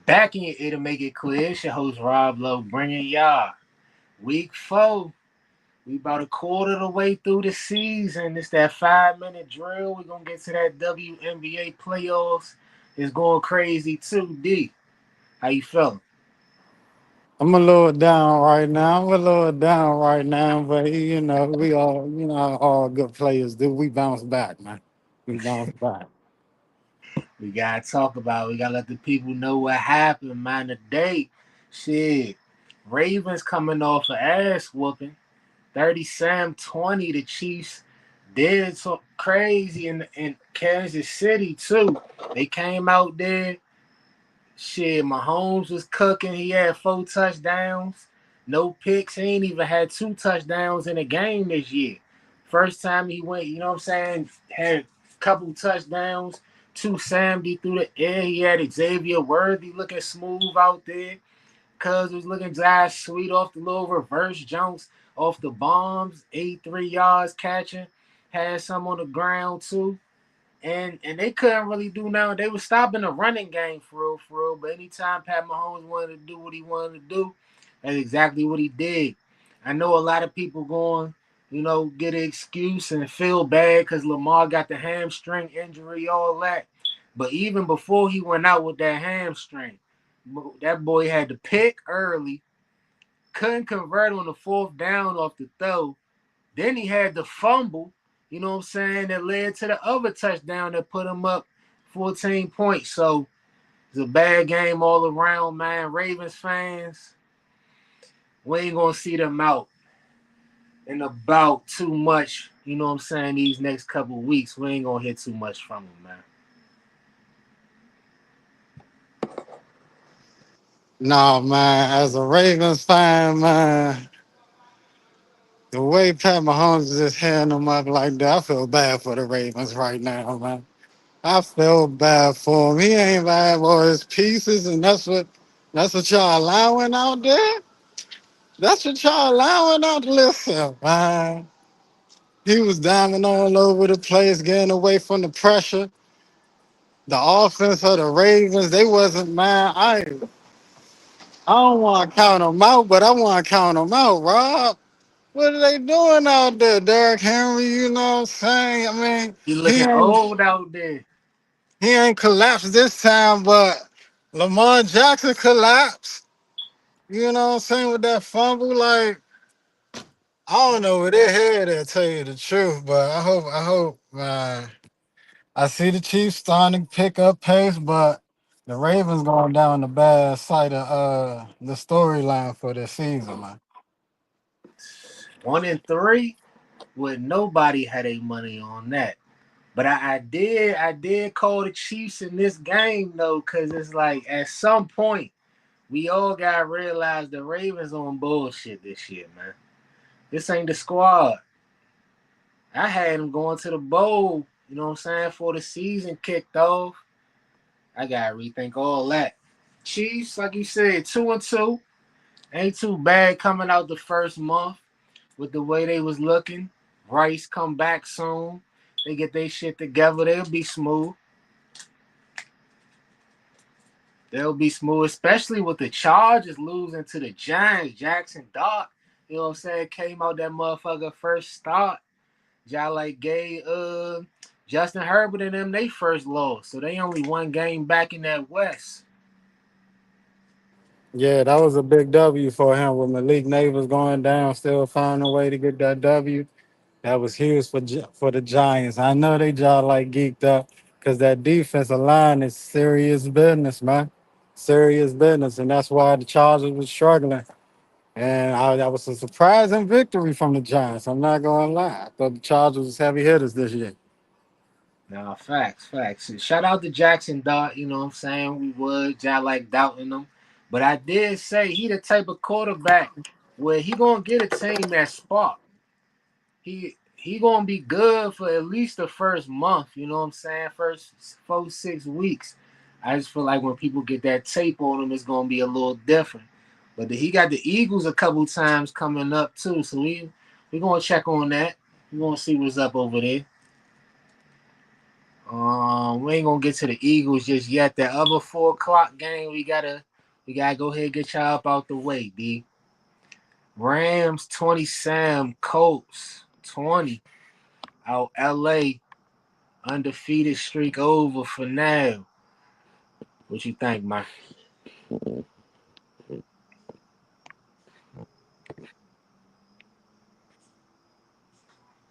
Back in it'll make it clear. It's your host Rob Lowe bringing y'all week 4. We about a quarter of the way through the season. It's that 5 minute drill. We're gonna get to that WNBA playoffs. It's going crazy too. D, how you feeling? I'm a little down right now. I'm a little down right now, but we all, how all good players do. We bounce back, man. We bounce back. We gotta talk about. It. We gotta let the people know what happened, man. Today, shit. Ravens coming off an ass whooping. 30-20. The Chiefs did so crazy in Kansas City too. They came out there. Shit, Mahomes was cooking. He had 4 touchdowns, no picks. He ain't even had 2 touchdowns in a game this year. First time he went, you know what I'm saying, had a couple touchdowns, 2 Samdy through the air. He had Xavier Worthy looking smooth out there. Cuz was looking Josh Sweet off the little reverse jumps off the bombs, 83 yards catching. Had some on the ground too. And they couldn't really do now. They were stopping the running game for real. But anytime Pat Mahomes wanted to do what he wanted to do, that's exactly what he did. I know a lot of people going, get an excuse and feel bad because Lamar got the hamstring injury, all that. But even before he went out with that hamstring, that boy had to pick early, couldn't convert on the fourth down off the throw. Then he had the fumble, you know what I'm saying, that led to the other touchdown that put him up 14 points. So it's a bad game all around, man. Ravens fans, we ain't going to see them out in about too much, you know what I'm saying, these next couple of weeks. We ain't going to hit too much from them, man. No, man. As a Ravens fan, man, the way Pat Mahomes is just handing them up like that, I feel bad for the Ravens right now, man. I feel bad for him. He ain't bad for his pieces, and that's what y'all allowing out there. That's what y'all allowing out. Listen, man. He was diving all over the place, getting away from the pressure. The offense of the Ravens, they wasn't man. I don't want to count them out, but I want to count them out, Rob. What are they doing out there, Derrick Henry? You know what I'm saying? I mean, He he looking ain't old out there. he ain't collapsed this time, but Lamar Jackson collapsed. You know what I'm saying with that fumble? Like I don't know where their head at, tell you the truth, but I hope, man. I see the Chiefs starting to pick up pace, but the Ravens going down the bad side of the storyline for this season, man. 1-3 with nobody had a money on that. But I did call the Chiefs in this game though, because it's like at some point we all gotta realize the Ravens on bullshit this year, man. This ain't the squad. I had them going to the bowl, you know what I'm saying, for the season kicked off. I gotta rethink all that. Chiefs, like you said, 2-2. Ain't too bad coming out the first month with the way they was looking. Rice come back soon. They get their shit together. They'll be smooth. They'll be smooth, especially with the Chargers losing to the Giants. Jackson Dart, you know what I'm saying, came out that motherfucker first start. Y'all like gave Justin Herbert and them they first loss. So they only one game back in that West. Yeah, that was a big W for him with Malik Neighbors going down, still finding a way to get that W. That was huge for the Giants. I know they jaw like geeked up because that defensive line is serious business, man. Serious business, and that's why the Chargers was struggling. And that was a surprising victory from the Giants. I'm not gonna lie. I thought the Chargers was heavy hitters this year. Nah, facts. Shout out to Jackson Dart, you know what I'm saying? We would, y'all like doubting him. But I did say he the type of quarterback where he gonna get a team that spark. He gonna be good for at least the first month, you know what I'm saying? First 4, 6 weeks. I just feel like when people get that tape on him, it's gonna be a little different. But he got the Eagles a couple times coming up too, so we gonna check on that. We gonna see what's up over there. We ain't gonna get to the Eagles just yet. That other 4 o'clock game, we gotta go ahead and get y'all up out the way, D. Rams 20, Sam Colts 20 out LA, undefeated streak over for now. What you think, man?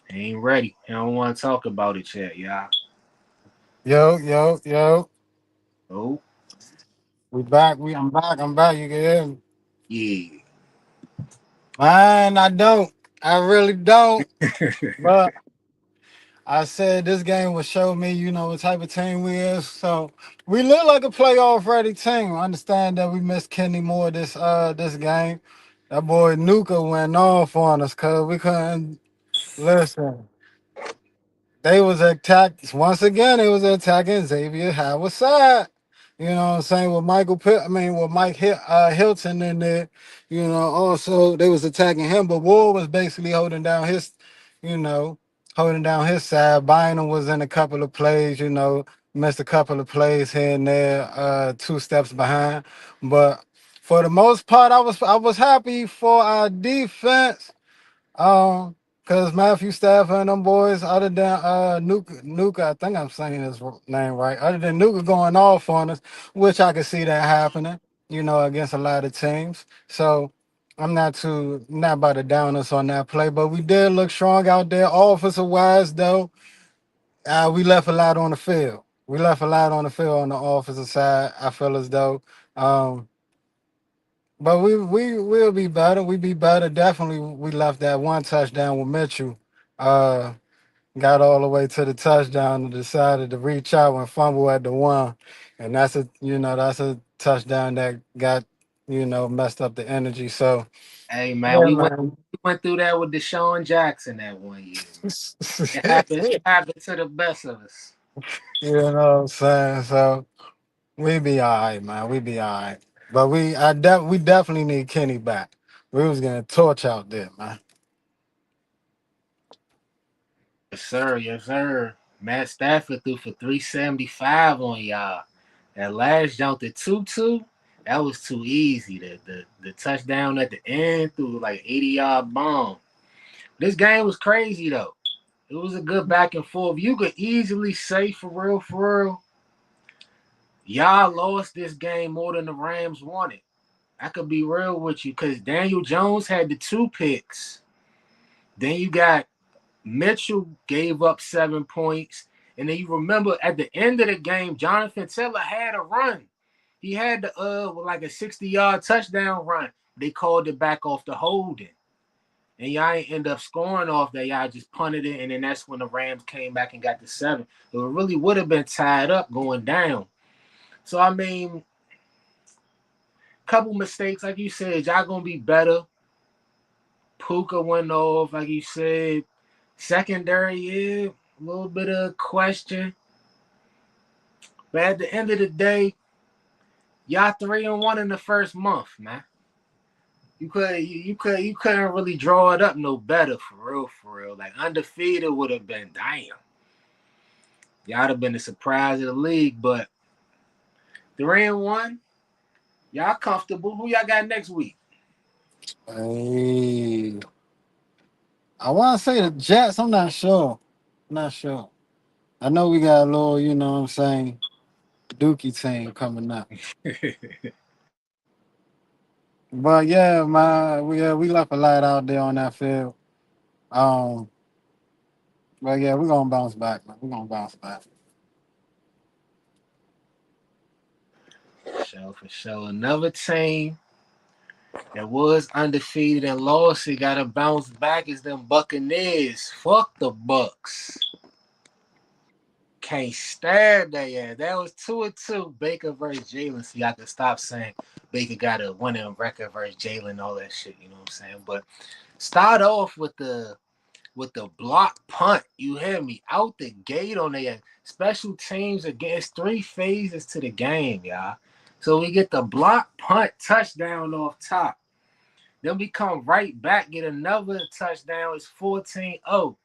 Ain't ready. I don't want to talk about it yet, y'all. Yo, yo, yo. Oh, We back. I'm back. I'm back. You can hear me. yeah. Man, I don't. I really don't. But I said this game will show me, what type of team we is. So we look like a playoff ready team. I understand that we missed Kenny Moore this game. That boy Nuka went off on us because we couldn't listen. They was attacked once again. They was attacking Xavier Howard's side. You know what I'm saying? With with Hilton in there. Also they was attacking him, but Ward was basically you know, holding down his side. Bynum was in a couple of plays. Missed a couple of plays here and there, 2 steps behind. But for the most part, I was happy for our defense. Cause Matthew Stafford and them boys, other than Nuka, I think I'm saying his name right. Other than Nuka going off on us, which I can see that happening, against a lot of teams. So I'm not about to down us on that play, but we did look strong out there, offensive wise though. We left a lot on the field. We left a lot on the field on the offensive side. I feel as though. Um, but we will be better. We be better. Definitely, we left that one touchdown with Mitchell. Uh, got all the way to the touchdown and decided to reach out and fumble at the one, and that's a touchdown that got messed up the energy. So Hey, man, yeah, we went man. we went through that with Deshaun Jackson that one year, man. It happened. It happened to the best of us. You know what I'm saying? So we be all right, man. We be all right. But we definitely need Kenny back. We was getting torch out there, man. Yes, sir. Yes, sir. Matt Stafford threw for 375 on y'all. That last jump to 2-2, that was too easy. The touchdown at the end through like 80-yard bomb. This game was crazy though. It was a good back and forth. You could easily say for real, y'all lost this game more than the Rams won it. I could be real with you because Daniel Jones had the 2 picks. Then you got Mitchell gave up 7 points. And then you remember at the end of the game, Jonathan Taylor had a run. He had the like a 60-yard touchdown run. They called it back off the holding. And y'all ain't end up scoring off that. Y'all just punted it, and then that's when the Rams came back and got the 7. It really would have been tied up going down. So I mean, couple mistakes, like you said, y'all gonna be better. Puka went off, like you said. Secondary, yeah, a little bit of question. But at the end of the day, y'all 3-1 in the first month, man. You couldn't really draw it up no better for real, for real. Like undefeated would have been damn. Y'all would have been the surprise of the league, but 3-1, y'all comfortable. Who y'all got next week? Hey, I want to say the Jets. I'm not sure. I'm not sure. I know we got a little, what I'm saying, Dookie team coming up. But yeah, we left a lot out there on that field. Um, but yeah, we're gonna bounce back, man. We're gonna bounce back. For sure. Another team that was undefeated and lost, it got to bounce back is them Buccaneers. Fuck the Bucks. Can't stand that yet. That was 2-2. Baker versus Jalen. So y'all can stop saying Baker got a winning record versus Jalen, all that shit. You know what I'm saying? But start off with the block punt. You hear me? Out the gate on their special teams against 3 phases to the game, y'all. So we get the block punt touchdown off top. Then we come right back, get another touchdown. It's 14-0.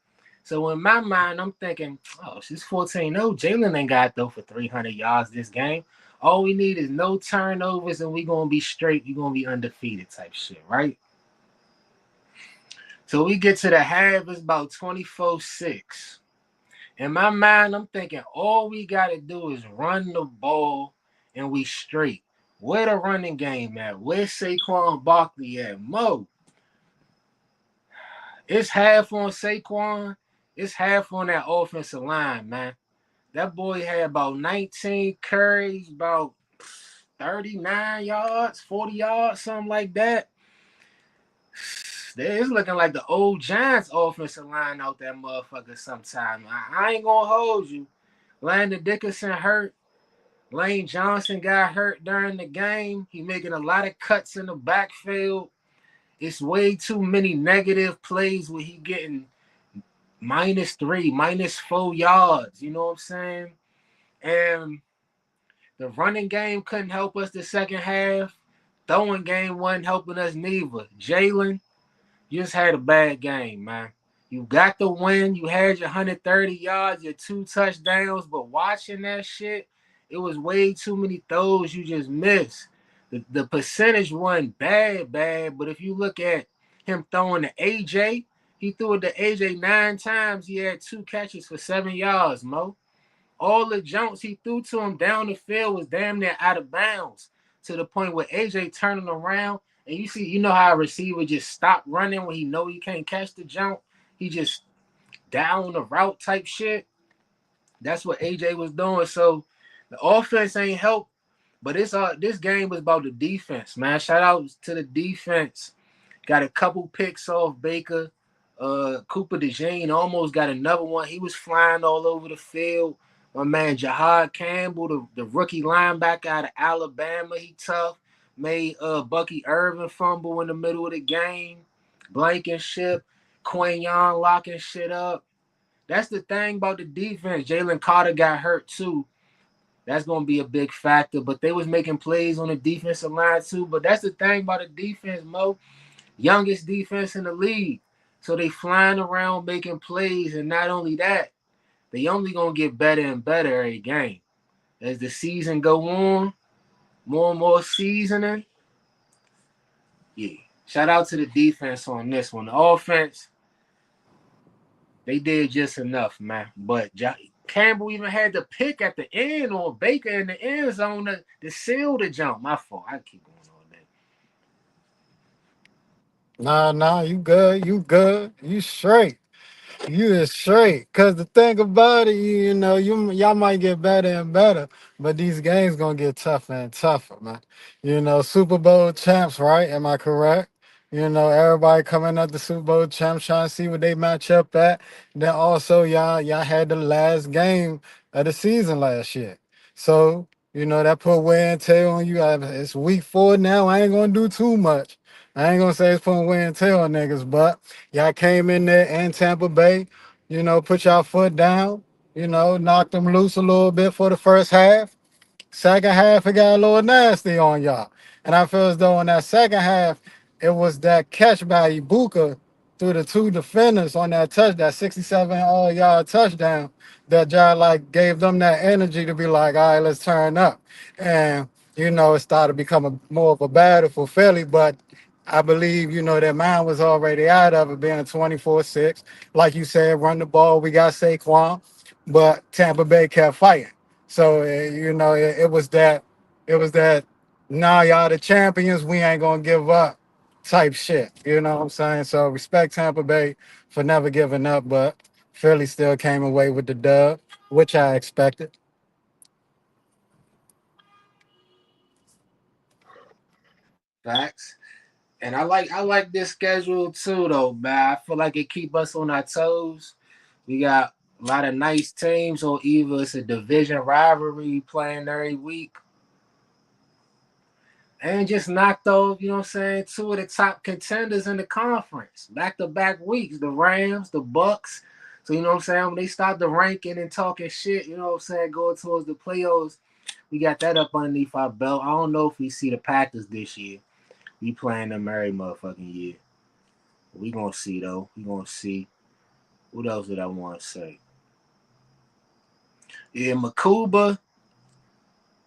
So in my mind, I'm thinking, oh, she's 14-0. Jalen ain't got to throw for 300 yards this game. All we need is no turnovers, and we gonna be straight. We gonna be undefeated type shit, right? So we get to the half. It's about 24-6. In my mind, I'm thinking all we gotta do is run the ball, and we straight. Where the running game at? Where's Saquon Barkley at? Mo, it's half on Saquon. It's half on that offensive line, man. That boy had about 19 carries, about 39 yards, 40 yards, something like that. It's looking like the old Giants offensive line out that motherfucker sometime. I ain't gonna hold you. Landon Dickerson hurt. Lane Johnson got hurt during the game. He making a lot of cuts in the backfield. It's way too many negative plays where he getting -3, -4 yards. You know what I'm saying? And the running game couldn't help us the second half. Throwing game wasn't helping us neither. Jalen, you just had a bad game, man. You got the win. You had your 130 yards, your 2 touchdowns, but watching that shit, it was way too many throws you just missed. The percentage wasn't bad, but if you look at him throwing to AJ, he threw it to AJ 9 times. He had 2 catches for 7 yards, Mo. All the jumps he threw to him down the field was damn near out of bounds to the point where AJ turning around and you know how a receiver just stop running when he know he can't catch the jump. He just down the route type shit. That's what AJ was doing. So the offense ain't help, but this game was about the defense, man. Shout out to the defense. Got a couple picks off Baker. Cooper DeJean almost got another one. He was flying all over the field. My man Jahad Campbell, the rookie linebacker out of Alabama, he tough. Made Bucky Irvin fumble in the middle of the game. Blankenship, Quayon locking shit up. That's the thing about the defense. Jalen Carter got hurt too. That's gonna be a big factor. But they was making plays on the defensive line too. But that's the thing about the defense, Mo. Youngest defense in the league. So they flying around making plays, and not only that, they only gonna get better and better every game. As the season go on, more and more seasoning. Yeah. Shout out to the defense on this one. The offense, they did just enough, man. But Campbell even had the pick at the end on Baker in the end zone to seal the jump. My fault. I keep going on that. Nah, you good, you straight. You is straight. Cause the thing about it, y'all might get better and better, but these games gonna get tougher and tougher, man. Super Bowl champs, right? Am I correct? Everybody coming up the Super Bowl champs trying to see what they match up at. Then also y'all had the last game of the season last year. So, that put wear and tear on you. It's week 4 now. I ain't gonna do too much. I ain't gonna say it's putting wear and tear on niggas, but y'all came in there in Tampa Bay, put y'all foot down, knocked them loose a little bit for the first half. Second half, it got a little nasty on y'all. And I feel as though in that second half, it was that catch by Ibuka through the two defenders on that 67 yard touchdown that y'all like gave them that energy to be like, all right, let's turn up. And, it started becoming more of a battle for Philly, but I believe, their mind was already out of it being 24-6. Like you said, run the ball. We got Saquon, but Tampa Bay kept fighting. So it was that nah, y'all the champions, we ain't gonna give up type shit. You know what I'm saying? So respect Tampa Bay for never giving up, but Philly still came away with the dub, which I expected. Facts. And I like this schedule too though, man. I feel like it keep us on our toes. We got a lot of nice teams, or either it's a division rivalry playing every week. And just knocked off, you know what I'm saying, two of the top contenders in the conference. Back to back weeks. The Rams, the Bucks. So you know what I'm saying? When they start the ranking and talking shit, you know what I'm saying, going towards the playoffs, we got that up underneath our belt. I don't know if we see the Packers this year. We playing them every motherfucking year. We gonna see though. We gonna see. What else did I want to say? Yeah, Makuba,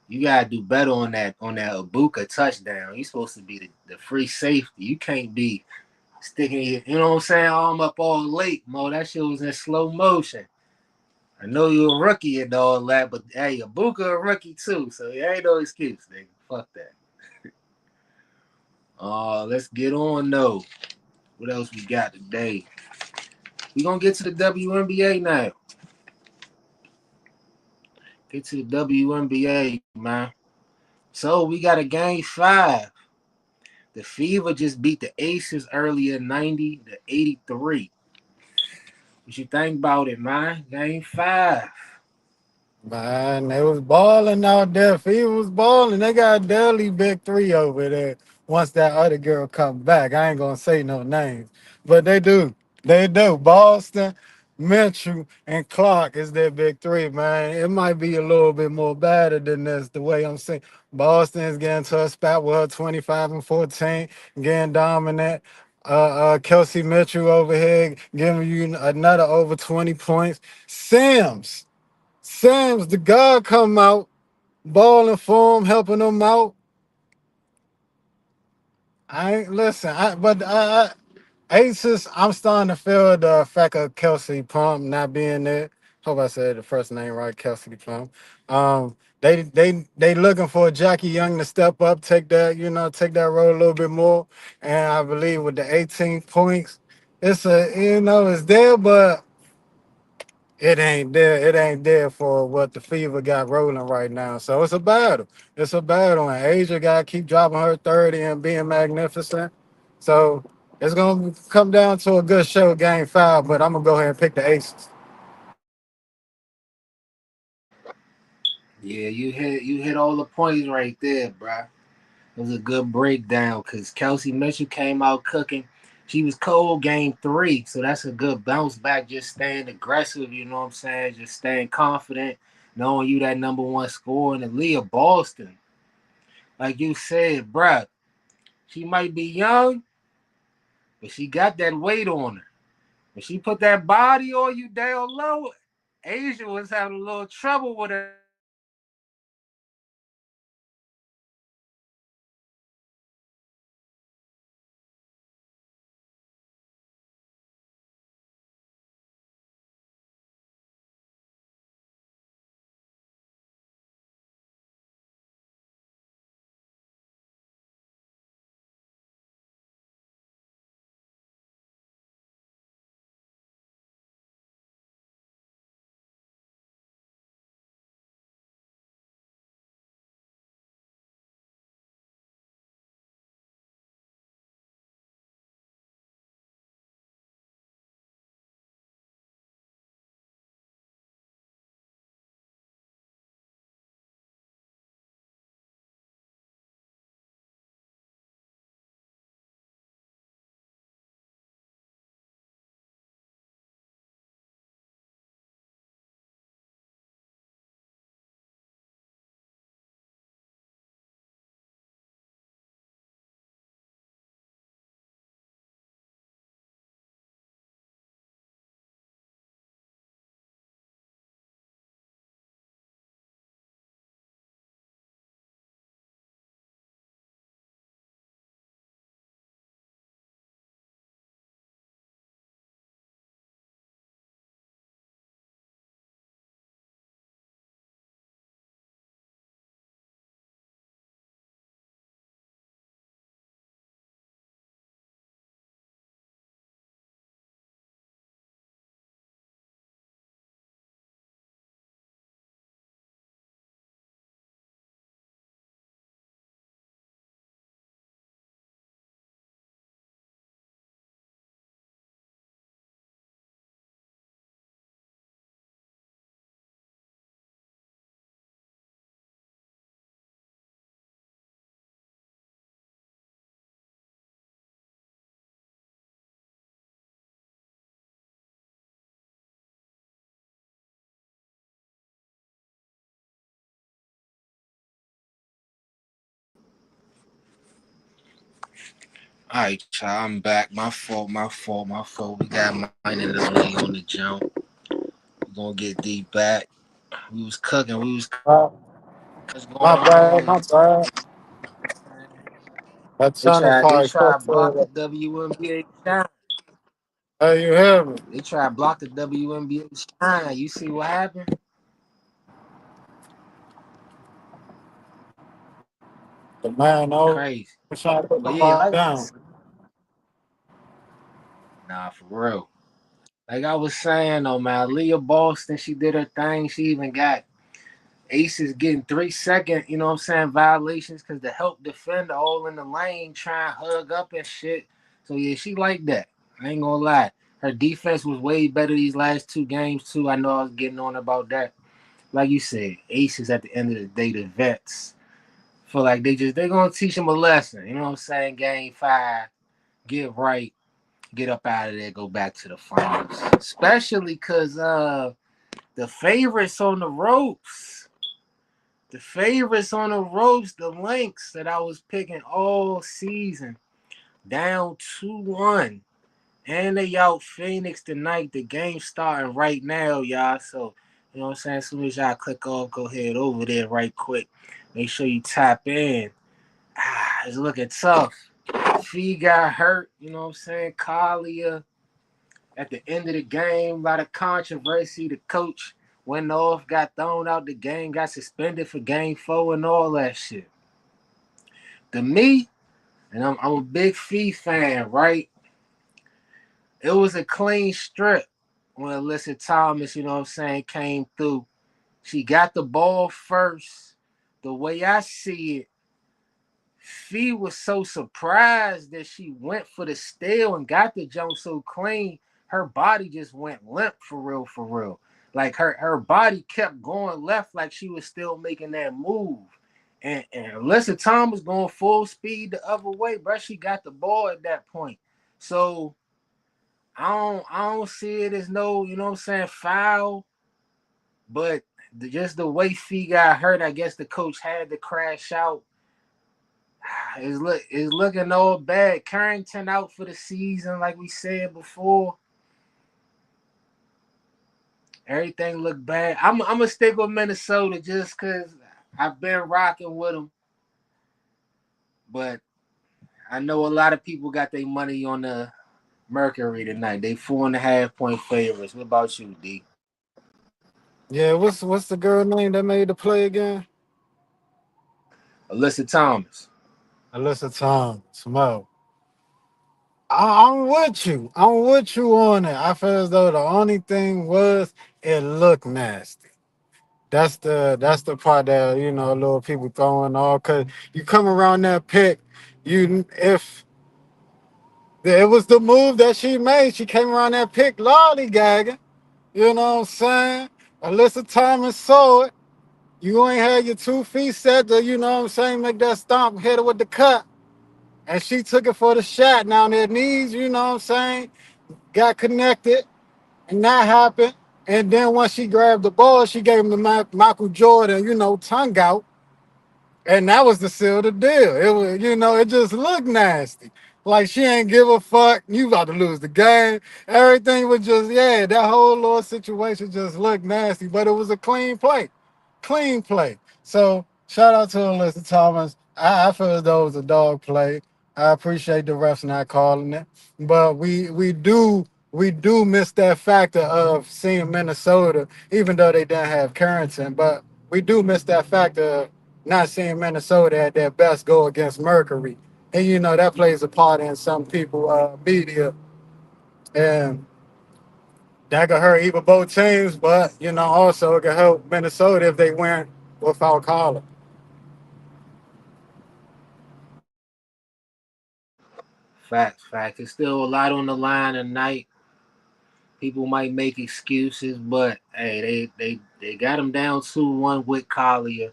you gotta do better on that Ibuka touchdown. You're supposed to be the free safety. You can't be sticking your, you know what I'm saying, arm up all late, Mo. That shit was in slow motion. I know you're a rookie and all that, but hey, Ibuka a rookie too, so it ain't no excuse, nigga. Fuck that. Let's get on though. What else we got today? We gonna get to the WNBA now. Get to the WNBA, man. So we got a game 5. The Fever just beat the Aces earlier 90-83. What you think about it, man? Game 5. Man, they was balling out there. Fever was balling. They got a daily big three over there. Once that other girl come back, I ain't gonna say no names, but they do. They do. Boston, Mitchell, and Clark is their big three, man. It might be a little bit more better than this. The way I'm saying, Boston is getting to a spot with her 25 and 14, getting dominant. Kelsey Mitchell over here giving you another over 20 points. Sam's the God come out, balling for him, helping him out. I ain't listen, Aces, I'm starting to feel the effect of Kelsey Plum not being there. Hope I said the first name right, Kelsey Plum. They looking for Jackie Young to step up, take that role a little bit more. And I believe with the 18 points, it's there, but it ain't there. It ain't there for what the Fever got rolling right now. So it's a battle. It's a battle. And Asia got to keep dropping her 30 and being magnificent. So it's going to come down to a good show, game 5, but I'm going to go ahead and pick the Aces. Yeah, you hit all the points right there, bruh. It was a good breakdown because Kelsey Mitchell came out cooking. She was cold game 3, so that's a good bounce back. Just staying aggressive, you know what I'm saying? Just staying confident, knowing you that number one scorer. And Leah Boston, like you said, bruh, she might be young, but she got that weight on her. When she put that body on you down low, Asia was having a little trouble with her at first. But she got that weight on her, man. She got that weight on her. All right, child, I'm back. My fault, my fault, my fault. We got mine in the league on the jump. We gonna get deep back. We was cooking. We was Uh, what's my going bad, on. my bad. That channel They probably try to cooked block the it. WNBA shine. Hey, you hear me? They try to block the WNBA shine. You see what happened? The man over Crazy. trying to put But the yeah, ball like down. nah, for real. Like I was saying though, man, Leah Boston, she did her thing. She even got aces getting 3 second, you know what I'm saying, violations because the help defender all in the lane trying to hug up and shit. So yeah, she like that. I ain't gonna lie. Her defense was way better these last two games too. I know I was getting on about that. Like you said, aces at the end of the day, the vets feel like they're gonna teach them a lesson. You know what I'm saying? Game five, get right, get up out of there, go back to the finals. Especially cause the favorites on the ropes. The favorites on the ropes, the links that I was picking all season, down 2-1. And they out Phoenix tonight. The game starting right now, y'all. So, you know what I'm saying? As soon as y'all click off, go ahead over there right quick. Make sure you tap in. It's looking tough. Fee got hurt, you know what I'm saying? Kalia at the end of the game, a lot of controversy. The coach went off, got thrown out the game, got suspended for game four and all that shit. To me, and I'm a big Fee fan, right? It was a clean strip when Alyssa Thomas, you know what I'm saying, came through. She got the ball first. The way I see it, Fee was so surprised that she went for the steal and got the jump so clean, her body just went limp for real, for real. Like her body kept going left like she was still making that move. And Alyssa Thomas going full speed the other way, bro. She got the ball at that point. So I don't see it as no, you know what I'm saying, foul. But just the way Fee got hurt, I guess the coach had to crash out. It's looking all bad. Carrington out for the season, like we said before. Everything look bad. I'm gonna stick with Minnesota just cause I've been rocking with them. But I know a lot of people got their money on the Mercury tonight. They 4.5 point favorites. What about you, D? Yeah, what's the girl name that made the play again? Alyssa Thomas. Alyssa Thomas. Mo. I'm with you. I'm with you on it. I feel as though the only thing was it looked nasty. That's the part that little people throwing off because you come around that pick, you if it was the move that she made, she came around that pick lollygagging. You know what I'm saying? Alyssa Thomas saw it. You ain't had your 2 feet set to, what I'm saying, make that stomp, hit her with the cut. And she took it for the shot. Now their knees, what I'm saying, got connected, and that happened. And then once she grabbed the ball, she gave him the Michael Jordan, tongue out. And that was the seal of the deal. It was, it just looked nasty. Like she ain't give a fuck. You about to lose the game. Everything was just, yeah, that whole little situation just looked nasty. But it was a clean play. Clean play. So shout out to Alyssa Thomas. I feel as though it was a dog play. I appreciate the refs not calling it. But we do miss that factor of seeing Minnesota, even though they didn't have Carrington, but we do miss that factor of not seeing Minnesota at their best go against Mercury. And that plays a part in some people media. And that could hurt either both teams, but also it could help Minnesota if they win without Collar. Fact. There's still a lot on the line tonight. People might make excuses, but hey, they got him down 2-1 with Collier.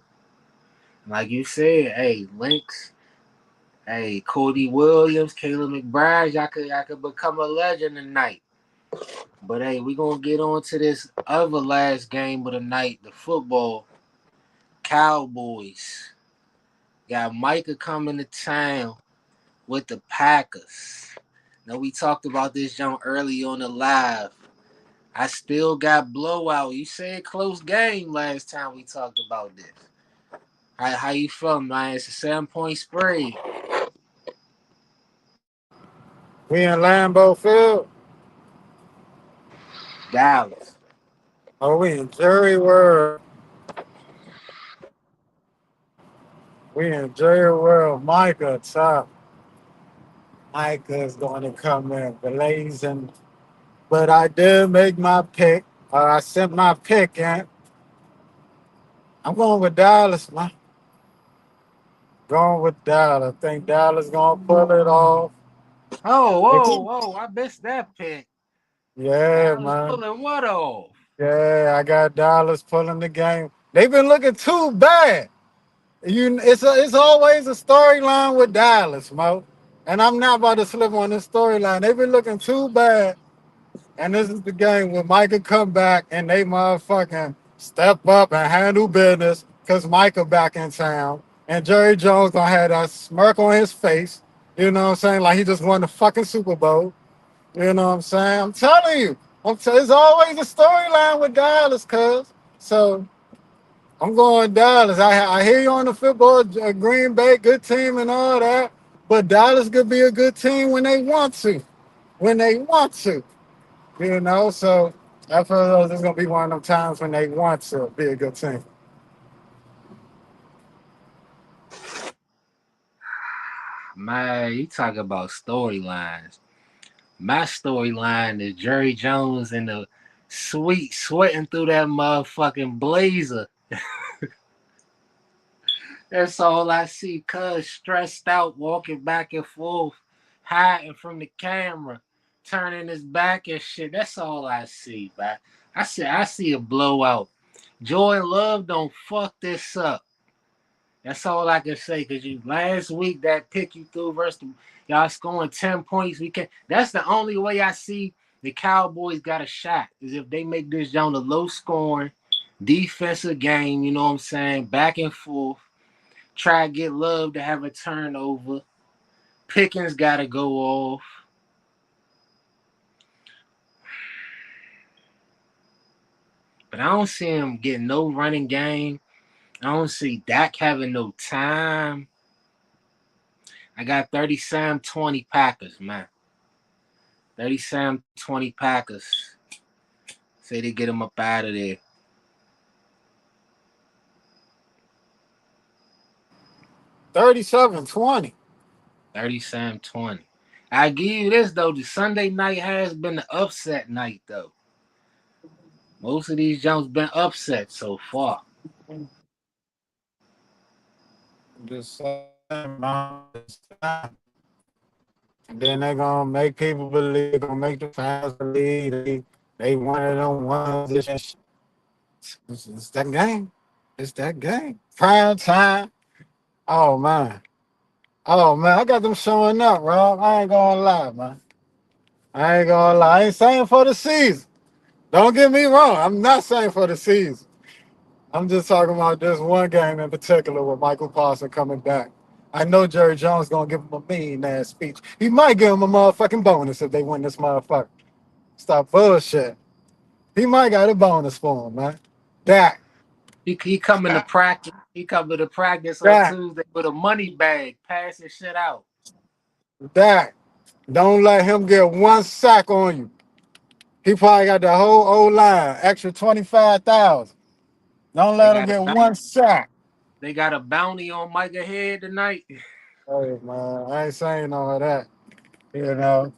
Like you said, hey, Lynx, hey, Cody Williams, Caleb McBride, y'all could become a legend tonight. But hey, we gonna get on to this other last game of the night, the football. Cowboys. Got Micah coming to town. with the Packers. Now we talked about this jump early on the live. I still got blowout. You said close game last time we talked about this. How you feeling, man? It's a 7 point spread. We in Lambeau Field. Dallas. Oh, we in Jerry World. We in Jerry World. Micah top. Micah's going to come in blazing. But I did make my pick. I sent my pick in. I'm going with Dallas, man. Going with Dallas. I think Dallas gonna pull it off. Oh, They whoa, keep- whoa! I missed that pick. Yeah, Dallas man. pulling what off? Yeah, I got Dallas pulling the game. They've been looking too bad. It's always a storyline with Dallas, Mo. And I'm not about to slip on this storyline. They've been looking too bad. And this is the game where Micah come back and they motherfucking step up and handle business because Micah back in town. And Jerry Jones gonna have that smirk on his face. You know what I'm saying? Like he just won the fucking Super Bowl. You know what I'm saying? I'm telling you. It's always a storyline with Dallas, cuz. So I'm going Dallas. I hear you on the football, Green Bay, good team and all that. But Dallas could be a good team when they want to. When they want to. You know, so I feel those is gonna be one of them times when they want to be a good team. Man, you talk about storylines. My storyline is Jerry Jones and the sweet sweating through that motherfucking blazer. That's all I see. Cuz stressed out, walking back and forth, hiding from the camera, turning his back and shit. That's all I see, man. I see a blowout. Joy and Love don't fuck this up. That's all I can say. Cause you last week that pick you threw versus y'all scoring 10 points. We can. That's the only way I see the Cowboys got a shot is if they make this down a low scoring defensive game. You know what I'm saying? Back and forth. Try to get Love to have a turnover. Pickens got to go off. But I don't see him getting no running game. I don't see Dak having no time. I got 37-20 Packers, man. 37-20 Packers. Say they get him up out of there. 37-20. 37-20. I give you this though. The Sunday night has been the upset night though. Most of these jumps been upset so far. Just saying, man. And then they're gonna make people believe, gonna make the fans believe they one of them ones. It's that game. It's that game. Prime time. Oh man. Oh man, I got them showing up, Rob. I ain't gonna lie, man. I ain't gonna lie. I ain't saying for the season. Don't get me wrong. I'm not saying for the season. I'm just talking about this one game in particular with Michael Paulson coming back. I know Jerry Jones gonna give him a mean ass speech. He might give him a motherfucking bonus if they win this motherfucker. Stop bullshit. He might got a bonus for him, man. Dak, He coming to practice. He coming to practice on Dak, Tuesday with a money bag, passing shit out. Dak. Don't let him get one sack on you. He probably got the whole old line, extra 25,000. Don't They let him got a get one sack. they got a bounty on Micah head tonight. Hey man, I ain't saying all of that. You know,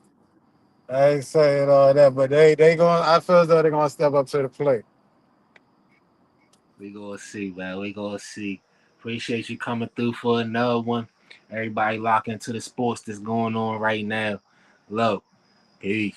I ain't saying all that, but they going. I feel as though they're gonna step up to the plate. We gonna see, man. We gonna see. Appreciate you coming through for another one. Everybody lock into the sports that's going on right now. Love. Peace.